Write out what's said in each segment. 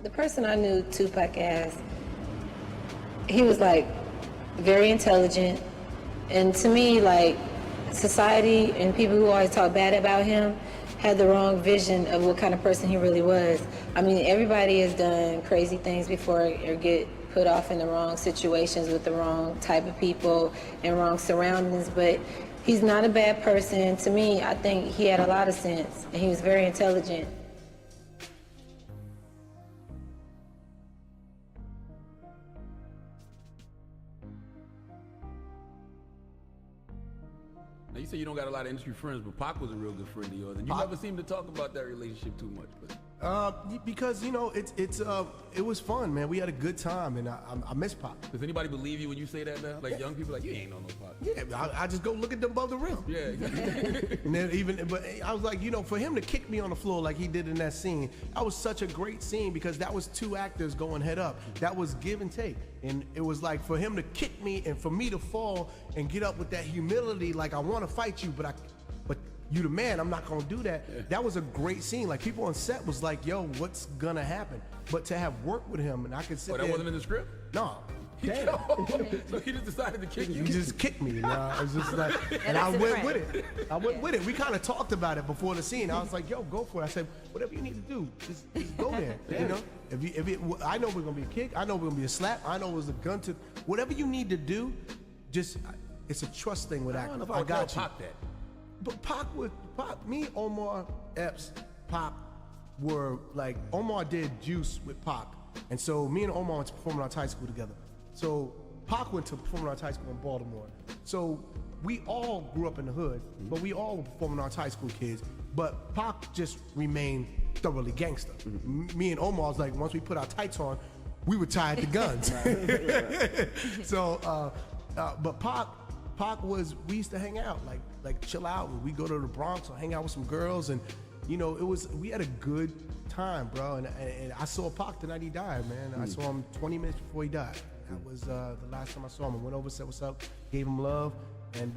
The person I knew Tupac as, he was like very intelligent, and to me, like, society and people who always talk bad about him had the wrong vision of what kind of person he really was. I mean, everybody has done crazy things before or get put off in the wrong situations with the wrong type of people and wrong surroundings, but he's not a bad person. To me, I think he had a lot of sense, and he was very intelligent. Now, you say you don't got a lot of industry friends, but Pac was a real good friend of yours, and you never seem to talk about that relationship too much. But because, you know, it was fun, man. We had a good time, and I miss Pac. Does anybody believe you when you say that now? Like, young people, like, you ain't know no Pac. Yeah, I just go look at them above the rim. Yeah, exactly. And then but I was like, you know, for him to kick me on the floor like he did in that scene, that was such a great scene because that was two actors going head up. That was give and take. And it was like for him to kick me and for me to fall and get up with that humility, like I want to fight you, but you the man, I'm not gonna do that. Yeah. That was a great scene. Like people on set was like, yo, what's gonna happen? But to have worked with him and I could sit there. Oh, that wasn't in the script? No. So he just decided to kick you? He just kicked me. You know? It was just like, and I went with it. I went with it. We kind of talked about it before the scene. I was like, yo, go for it. I said, whatever you need to do, just go there. You know? I know we're gonna be a kick. I know we're gonna be a slap. I know it was a gun to. Whatever you need to do, just it's a trust thing with acting. I got you. That. But me, Omar, Epps, Pac were like, Omar did Juice with Pac. And so me and Omar went to Performing Arts High School together. So Pac went to Performing Arts High School in Baltimore. So we all grew up in the hood, but we all were Performing Arts High School kids. But Pac just remained thoroughly gangster. Me and Omar was like, once we put our tights on, we were tied to guns. So, but Pac was, we used to hang out, like chill out, and we go to the Bronx or hang out with some girls, and you know, we had a good time, bro. And I saw Pac the night he died, man. I saw him 20 minutes before he died. That was the last time I saw him. I went over, said what's up, gave him love, and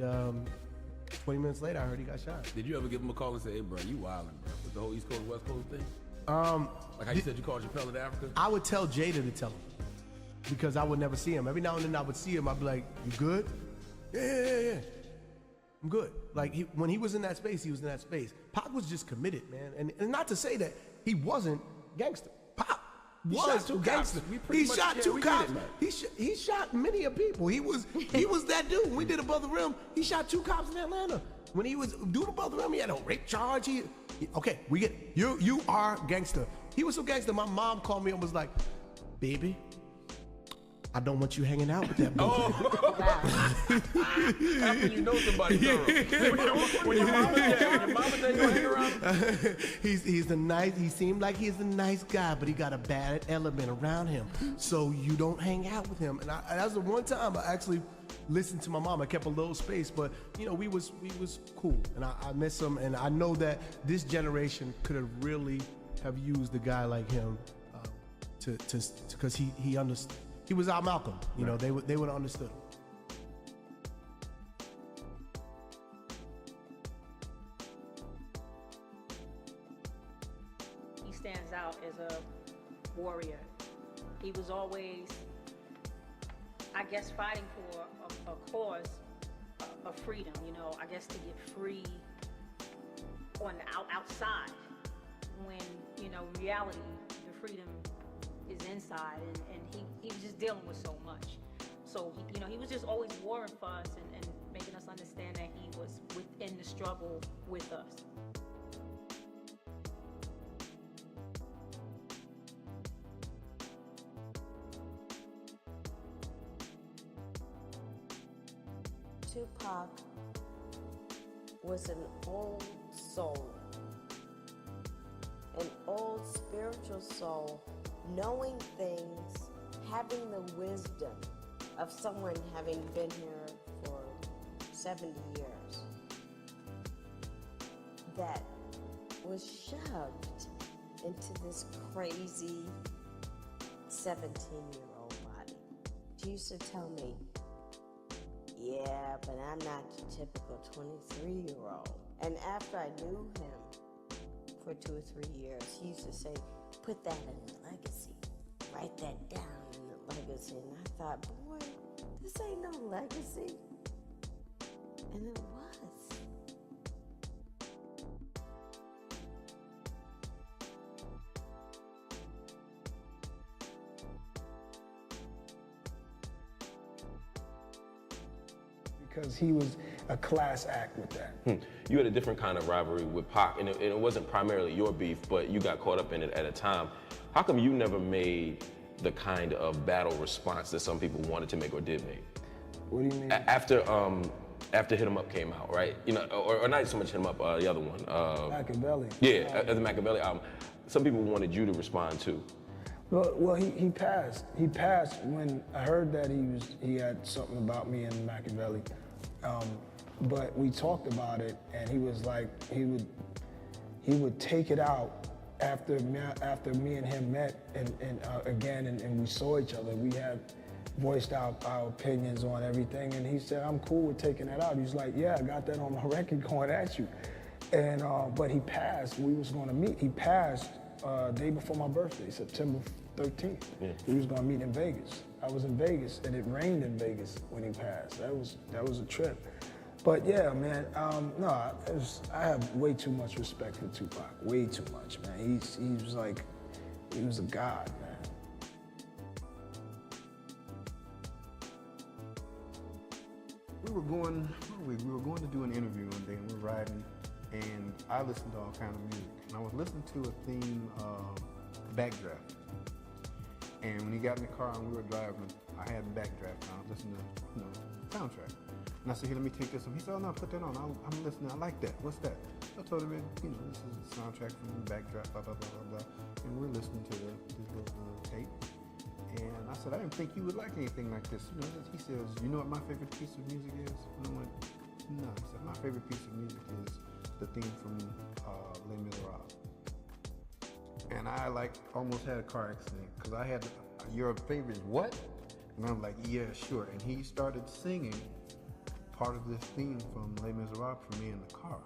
20 minutes later, I heard he got shot. Did you ever give him a call and say, hey, bro, you wildin', bro, with the whole East Coast, West Coast thing? Like how you said you called Chappelle in Africa? I would tell Jada to tell him, because I would never see him. Every now and then I would see him, I'd be like, you good? Yeah. I'm good. Like when he was in that space, he was in that space. Pac was just committed, man. And not to say that he wasn't gangster. Pac was gangster. He shot two cops. He shot many of people. He was that dude. When we did Above the Rim, he shot two cops in Atlanta. When he was doing Above the Rim, he had a rape charge. Okay, we get you are gangster. He was so gangster. My mom called me and was like, baby, I don't want you hanging out with that boy. After you know somebody, when your mama tell you to hang around. He seemed like he's a nice guy, but he got a bad element around him. So you don't hang out with him. And that was the one time I actually listened to my mom. I kept a little space, but you know, we was cool. And I miss him. And I know that this generation could have really have used a guy like him because he understood. He was our Malcolm, you know, they would have understood. He stands out as a warrior. He was always, I guess, fighting for a cause of freedom, you know, I guess to get free on the outside when, you know, reality, the freedom is inside, and he was just dealing with so much. So, you know, he was just always warring for us and making us understand that he was within the struggle with us. Tupac was an old soul, an old spiritual soul, knowing things, having the wisdom of someone having been here for 70 years that was shoved into this crazy 17-year-old body. She used to tell me, yeah, but I'm not the typical 23-year-old. And after I knew him for 2 or 3 years, he used to say, put that in the legacy. write that down in the legacy. And I thought, boy, this ain't no legacy. And it was. Because he was a class act with that. You had a different kind of rivalry with Pac, and it wasn't primarily your beef, but you got caught up in it at a time. How come you never made the kind of battle response that some people wanted to make or did make? What do you mean? After Hit 'Em Up came out, right? You know, or not so much Hit 'Em Up, the other one. Machiavelli. Yeah, the Machiavelli album. Some people wanted you to respond too. Well, he passed. He passed when I heard that he had something about me in Machiavelli. But we talked about it, and he was like, he would take it out after me and him met again, and we saw each other. We had voiced our opinions on everything, and he said, I'm cool with taking that out. He's like, yeah, I got that on my record going at you. And but he passed. We was going to meet. He passed day before my birthday, September 13th. Yeah. We was going to meet in Vegas. I was in Vegas, and it rained in Vegas when he passed. That was a trip. But yeah, man, no, I have way too much respect for Tupac. Way too much, man. He was a god, man. We were going to do an interview one day, and we're riding, and I listened to all kind of music. And I was listening to a theme, Backdraft. And when he got in the car and we were driving, I had Backdraft, and I was listening to, the soundtrack. And I said, here, let me take this. And he said, oh no, put that on. I'm listening. I like that. What's that? I told him, this is the soundtrack from Backdraft, blah, blah, blah, blah, blah. And we're listening to the tape. And I said, I didn't think you would like anything like this. He says, you know what my favorite piece of music is? And I went, no. He said, my favorite piece of music is the theme from Les Miserables. And I almost had a car accident because I had, your favorite is what? And I'm like, yeah, sure. And he started singing part of this theme from Les Miserables for me in the car.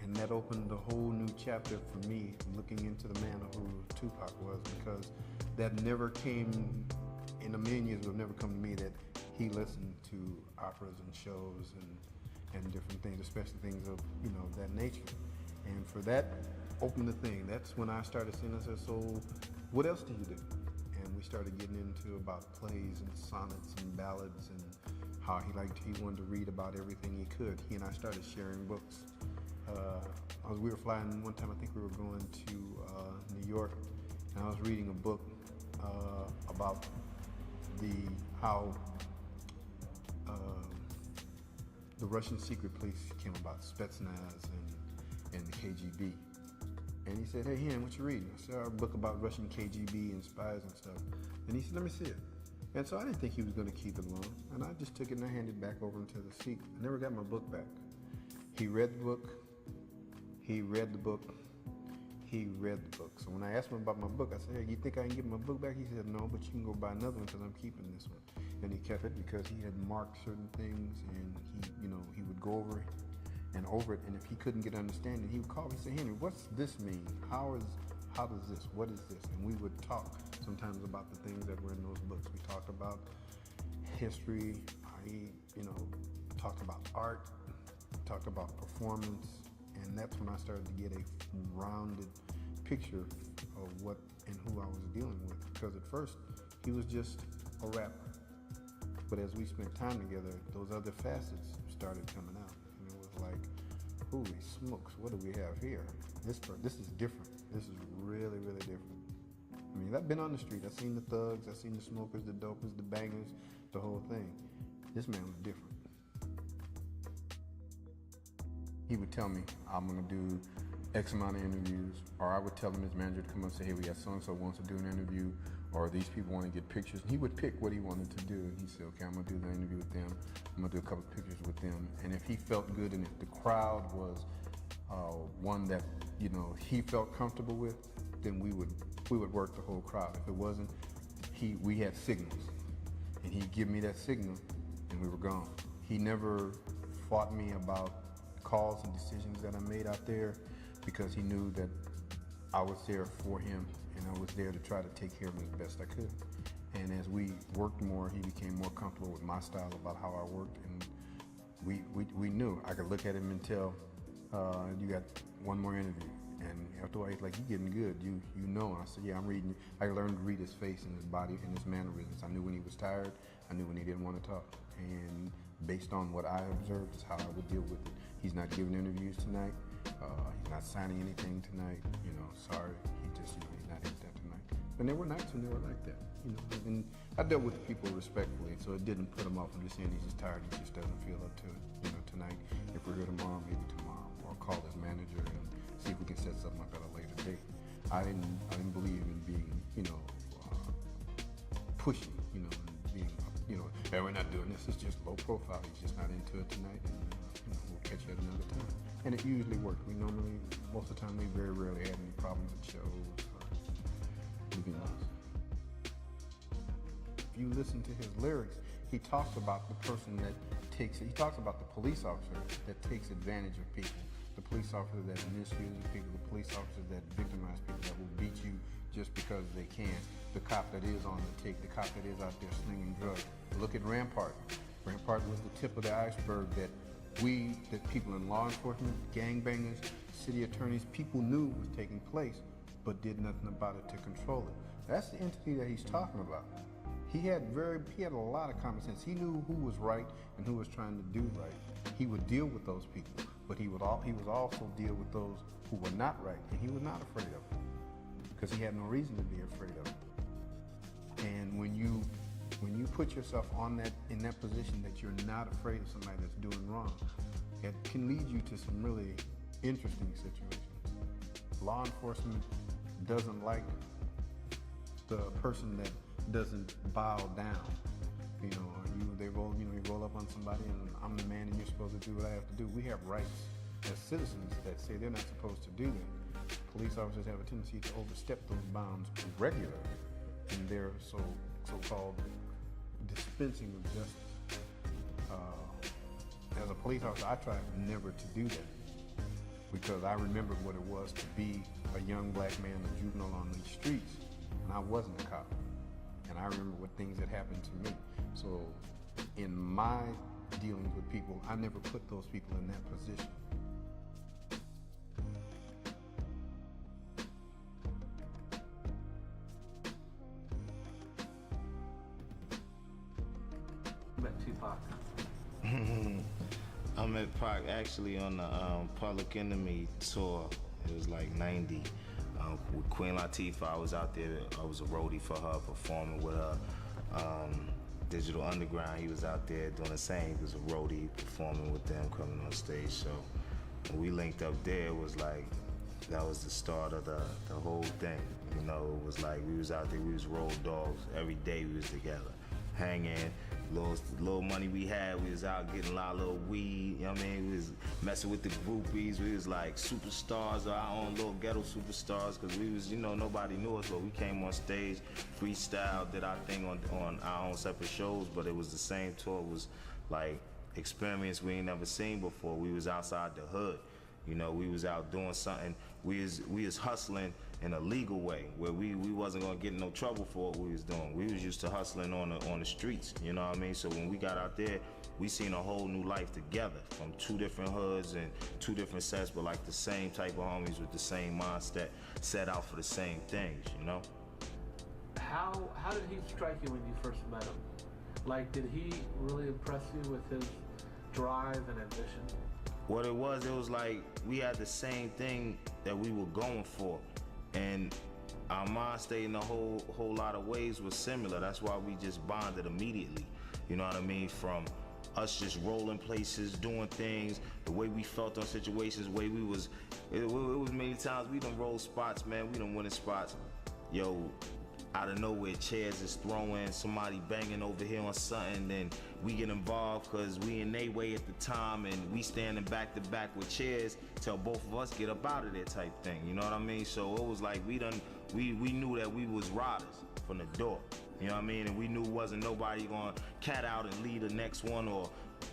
And that opened a whole new chapter for me looking into the man who Tupac was, because that never came, in a million years, it would never come to me that he listened to operas and shows and different things, especially things of, that nature. And for that, opened the thing. That's when I started seeing, I said, so what else do you do? And we started getting into about plays and sonnets and ballads and how he wanted to read about everything he could. He and I started sharing books. We were flying one time, I think we were going to New York, and I was reading a book about how the Russian secret police came about, Spetsnaz and the KGB. And he said, hey, Hen, what you reading? I said, a book about Russian KGB and spies and stuff. And he said, let me see it. And so I didn't think he was going to keep it long. And I just took it and I handed it back over into the seat. I never got my book back. He read the book. He read the book. He read the book. So when I asked him about my book, I said, hey, you think I can get my book back? He said, no, but you can go buy another one because I'm keeping this one. And he kept it because he had marked certain things, and he would go over it. And if he couldn't get understanding, he would call me and say, Henry, what's this mean? How does this? What is this? And we would talk sometimes about the things that were in those books. We talked about history. He, talked about art, talked about performance, and that's when I started to get a rounded picture of what and who I was dealing with. Because at first, he was just a rapper. But as we spent time together, those other facets started coming out. And it was like, holy smokes, what do we have here? This is different. This is really, really different. I mean, I've been on the street. I've seen the thugs. I've seen the smokers, the dopers, the bangers, the whole thing. This man was different. He would tell me, I'm going to do X amount of interviews, or I would tell him his manager to come up and say, hey, we got so-and-so wants to do an interview, or these people want to get pictures. And he would pick what he wanted to do, and he said, okay, I'm going to do the interview with them. I'm going to do a couple of pictures with them. And if he felt good, and if the crowd was one that, he felt comfortable with, then we would work the whole crowd. If it wasn't, we had signals, and he'd give me that signal, and we were gone. He never fought me about calls and decisions that I made out there, because he knew that I was there for him and I was there to try to take care of him as best I could. And as we worked more, he became more comfortable with my style about how I worked, and we knew. I could look at him and tell, you got one more interview. And after a while, he's like, "You getting good, you know." And I said, "Yeah, I'm reading." I learned to read his face and his body and his mannerisms. I knew when he was tired. I knew when he didn't want to talk. And based on what I observed is how I would deal with it. He's not giving interviews tonight. He's not signing anything tonight. You know, sorry. He just, he's not into that tonight. And there were nights when they were like that. You know, and I dealt with the people respectfully, so it didn't put him off. I'm just saying he's just tired. He just doesn't feel up to it. You know, tonight. If we're here tomorrow, maybe tomorrow, or call his manager and see if we can set something up at a later date. I didn't believe in being, pushy, and being, hey, we're not doing this. It's just low profile. He's just not into it tonight, and we'll catch you at another time. And it usually worked. We normally, most of the time, we very rarely had any problems with shows or anything else. If you listen to his lyrics, he talks about the person that he talks about the police officer that takes advantage of people. The police officer that misuses people, the police officer that victimize people, that will beat you just because they can. The cop that is on the take, the cop that is out there slinging drugs. Look at Rampart. Rampart was the tip of the iceberg that people in law enforcement, gangbangers, city attorneys, people knew was taking place, but did nothing about it to control it. That's the entity that he's talking about. He had a lot of common sense. He knew who was right and who was trying to do right. He would deal with those people, but he was also deal with those who were not right, and he was not afraid of them because he had no reason to be afraid of them. And when you put yourself in that position that you're not afraid of somebody that's doing wrong, it can lead you to some really interesting situations. Law enforcement doesn't like the person that doesn't bow down. You roll up on somebody and I'm the man and you're supposed to do what I have to do. We have rights as citizens that say they're not supposed to do that. Police officers have a tendency to overstep those bounds regularly, and they're so-called dispensing of justice. As a police officer, I try never to do that because I remembered what it was to be a young black man, a juvenile on these streets, and I wasn't a cop. And I remember what things had happened to me. So in my dealings with people, I never put those people in that position. Met Tupac. I met Pac actually on the Public Enemy tour. It was like 90. With Queen Latifah, I was out there. I was a roadie for her, performing with her. Digital Underground, he was out there doing the same. He was a roadie, performing with them, coming on stage. So when we linked up there, it was like, that was the start of the whole thing. It was like we was out there, we was road dogs. Every day we was together, hanging. Little money we had, we was out getting a lot of little weed, we was messing with the groupies, we was like superstars, or our own little ghetto superstars, because we was, nobody knew us, but we came on stage, freestyle, did our thing on our own separate shows, but it was the same tour. It was like experience we ain't never seen before. We was outside the hood, we was out doing something, we was hustling in a legal way, where we wasn't gonna get in no trouble for what we was doing. We was used to hustling on the streets, So when we got out there, we seen a whole new life together, from two different hoods and two different sets, but like the same type of homies with the same mindset, set out for the same things, How did he strike you when you first met him? Like, did he really impress you with his drive and ambition? What it was like we had the same thing that we were going for. And our mind state in a whole lot of ways was similar. That's why we just bonded immediately. You know what I mean? From us just rolling places, doing things, the way we felt on situations, the way it was many times we done roll spots, man. We done winning spots. Yo, out of nowhere, chairs is throwing, somebody banging over here on something, then we get involved because we in they way at the time, and we standing back to back with chairs till both of us get up out of there type thing, you know what I mean? So it was like we knew that we was riders from the door, you know what I mean? And we knew wasn't nobody gonna cat out and lead the next one, or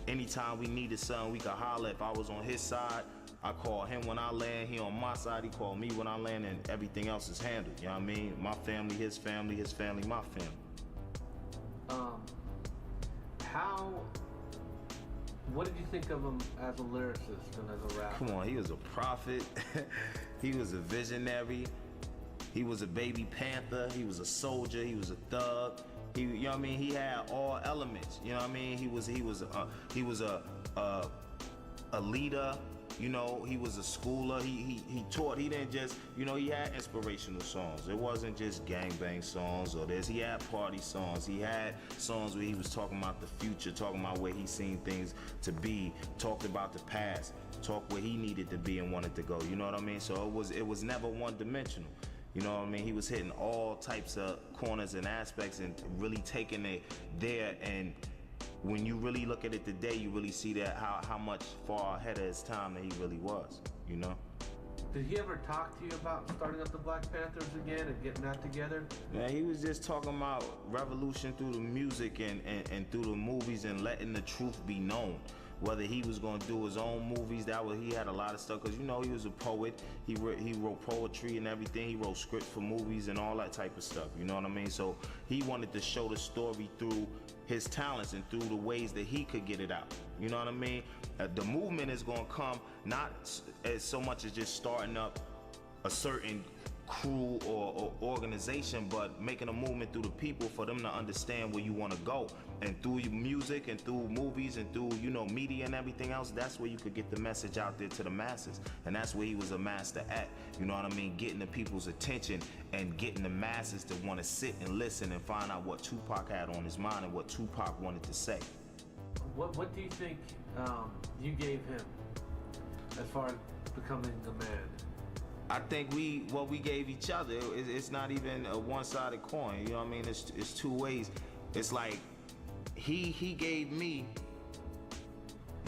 anytime we needed something we could holler. If I was on his side, I call him when I land, he on my side, he call me when I land, and everything else is handled, you know what I mean? My family, his family, my family. What did you think of him as a lyricist and as a rapper? Come on, he was a prophet, he was a visionary, he was a baby panther, he was a soldier, he was a thug. He, you know what I mean? He had all elements. You know what I mean? He was a leader. You know, he was a schooler. He taught. He didn't just, you know, he had inspirational songs. It wasn't just gangbang songs or this. He had party songs. He had songs where he was talking about the future, talking about where he seen things to be, talked about the past, talked where he needed to be and wanted to go. You know what I mean? So it was never one dimensional. You know what I mean? He was hitting all types of corners and aspects and really taking it there. And when you really look at it today, you really see that how much far ahead of his time that he really was, you know? Did he ever talk to you about starting up the Black Panthers again and getting that together? Man, he was just talking about revolution through the music and through the movies and letting the truth be known. Whether he was gonna do his own movies, he had a lot of stuff, because you know he was a poet. He wrote poetry and everything. He wrote scripts for movies and all that type of stuff. You know what I mean? So he wanted to show the story through his talents and through the ways that he could get it out. You know what I mean? The movement is gonna come not as so much as just starting up a certain crew or organization, but making a movement through the people for them to understand where you want to go. And through your music and through movies and through, you know, media and everything else, that's where you could get the message out there to the masses. And that's where he was a master at. You know what I mean? Getting the people's attention and getting the masses to want to sit and listen and find out what Tupac had on his mind and what Tupac wanted to say. What do you think you gave him as far as becoming the man? I think what we gave each other, it's not even a one-sided coin. You know what I mean? It's two ways. It's like he gave me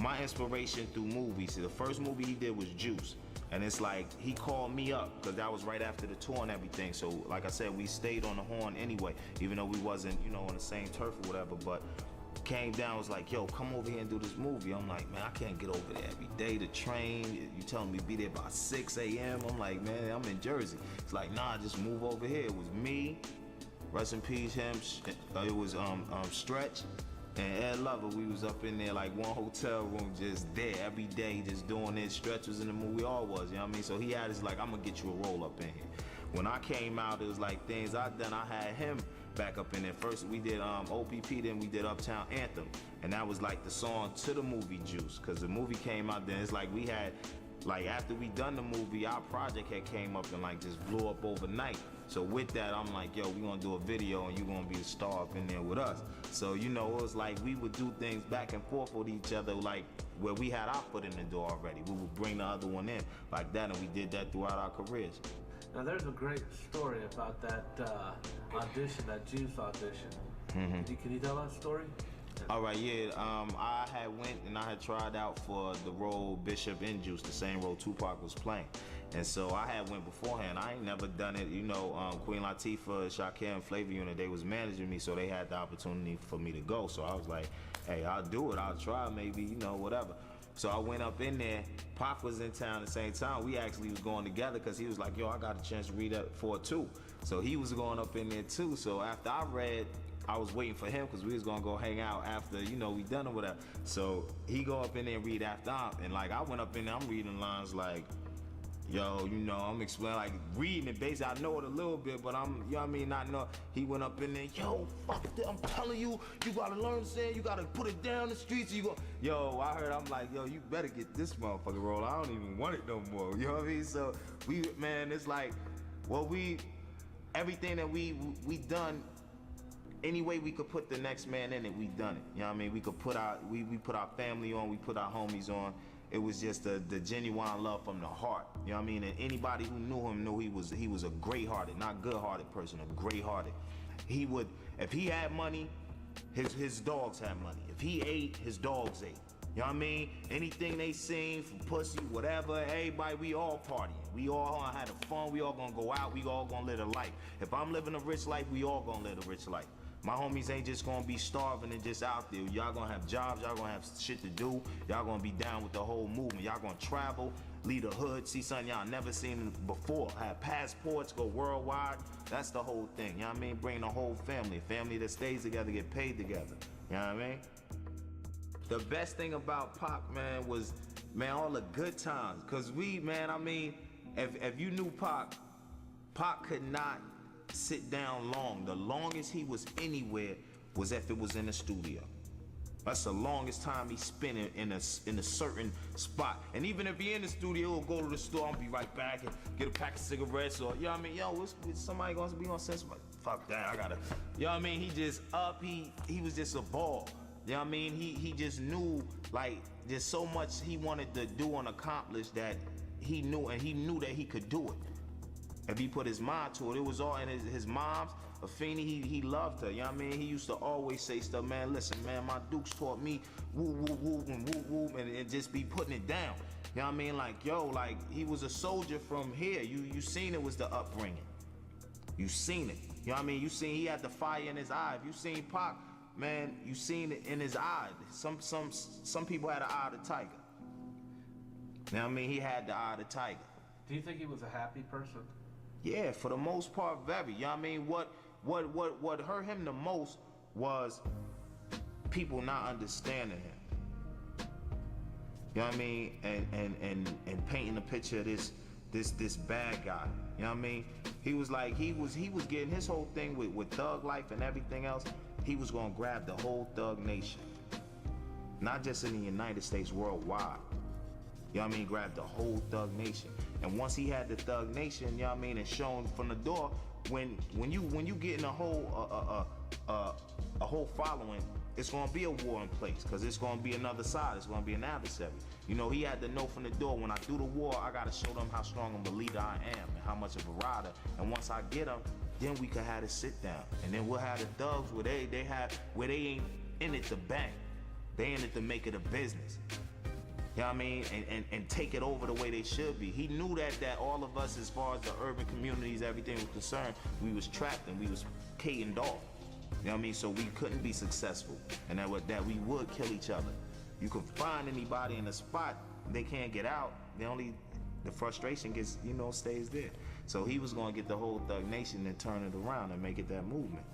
my inspiration through movies. The first movie he did was Juice. And it's like he called me up because that was right after the tour and everything. So like I said, we stayed on the horn anyway, even though we wasn't, you know, on the same turf or whatever. But came down, was like, yo, come over here and do this movie. I'm like, man, I can't get over there every day to train. You telling me be there by 6 a.m. I'm like, man, I'm in Jersey. It's like, nah, just move over here. It was me, rest in peace, him. It was Stretch and Ed Lover. We was up in there like one hotel room, just there every day, just doing this. Stretch was in the movie, we all was, you know what I mean? So he had his like, I'm gonna get you a roll up in here. When I came out, it was like things I done, I had him back up in there. First we did OPP, then we did Uptown Anthem. And that was like the song to the movie Juice, because the movie came out then. It's like we had, like after we done the movie, our project had came up and like just blew up overnight. So with that, I'm like, yo, we gonna do a video and you gonna be a star up in there with us. So, you know, it was like we would do things back and forth with each other, like where we had our foot in the door already. We would bring the other one in like that, and we did that throughout our careers. Now there's a great story about that audition, that Juice audition. Mm-hmm. Can you tell that story? All right, yeah. I had went and I had tried out for the role Bishop in Juice, the same role Tupac was playing. And so I had went beforehand. I ain't never done it. You know, Queen Latifah, Shakir, and Flavor Unit, they was managing me, so they had the opportunity for me to go. So I was like, hey, I'll do it. I'll try, maybe, you know, whatever. So I went up in there. Pac was in town at the same time. We actually was going together because he was like, yo, I got a chance to read up for it too. So he was going up in there too. So after I read, I was waiting for him because we was gonna go hang out after, you know, we done or whatever. So he go up in there and read after him. And like I went up in there, I'm reading lines like, yo, you know, I'm explaining, like reading it basically. I know it a little bit, but I'm, you know what I mean, not know. He went up in there, yo, fuck that, I'm telling you, you gotta learn saying, you gotta put it down the streets. You go, yo, I heard, I'm like, yo, you better get this motherfucking roll. I don't even want it no more. You know what I mean? So we, man, it's like, well, everything that we done. Any way we could put the next man in it, we done it. You know what I mean? We could put we put our family on, we put our homies on. It was just the genuine love from the heart. You know what I mean? And anybody who knew him knew he was a great-hearted, not good-hearted person, a great-hearted. He would, if he had money, his dogs had money. If he ate, his dogs ate. You know what I mean? Anything they seen, from pussy, whatever, everybody, we all partying. We all had fun, we all gonna go out, we all gonna live a life. If I'm living a rich life, we all gonna live a rich life. My homies ain't just gonna be starving and just out there. Y'all gonna have jobs, y'all gonna have shit to do. Y'all gonna be down with the whole movement. Y'all gonna travel, leave the hood, see something y'all never seen before. Have passports, go worldwide. That's the whole thing, you know what I mean? Bring the whole family. A family that stays together, get paid together, you know what I mean? The best thing about Pac, man, was, man, all the good times. Cause we, man, I mean, if you knew Pac could not sit down long. The longest he was anywhere was if it was in the studio. That's the longest time he spent in a certain spot. And even if he in the studio, he'll go to the store and be right back and get a pack of cigarettes or, you know what I mean? Yo, somebody gonna be on sense? Fuck that, I gotta, you know what I mean? He just up, he was just a ball. You know what I mean? He just knew, like, there's so much he wanted to do and accomplish that he knew, and he knew that he could do it. If he put his mind to it, it was all in his mom's, Afeni, he loved her, you know what I mean? He used to always say stuff, man, listen, man, my Dukes taught me woo, woo, woo, and woo, woo, and just be putting it down. You know what I mean? Like, yo, like, he was a soldier from here. You seen it was the upbringing. You seen it. You know what I mean? You seen he had the fire in his eye. If you seen Pac, man, you seen it in his eye. Some people had the eye of the tiger. You know what I mean? He had the eye of the tiger. Do you think he was a happy person? Yeah, for the most part, very. You know what I mean? What hurt him the most was people not understanding him. You know what I mean? And painting a picture of this bad guy. You know what I mean? He was like, he was getting his whole thing with thug life and everything else. He was gonna grab the whole thug nation. Not just in the United States, worldwide. You know what I mean? Grab the whole thug nation. And once he had the thug nation, you know what I mean, and shown from the door, when you get in a whole following, it's gonna be a war in place, cause it's gonna be another side, it's gonna be an adversary. You know, he had to know from the door, when I do the war, I gotta show them how strong of a leader I am and how much of a rider. And once I get them, then we could have a sit down. And then we'll have the thugs where they ain't in it to bang. They in it to make it a business. You know what I mean? And take it over the way they should be. He knew that all of us, as far as the urban communities, everything was concerned, we was trapped and we was catened off. You know what I mean? So we couldn't be successful. And that we would kill each other. You can find anybody in a spot, they can't get out. The frustration gets, stays there. So he was gonna get the whole thug nation and turn it around and make it that movement.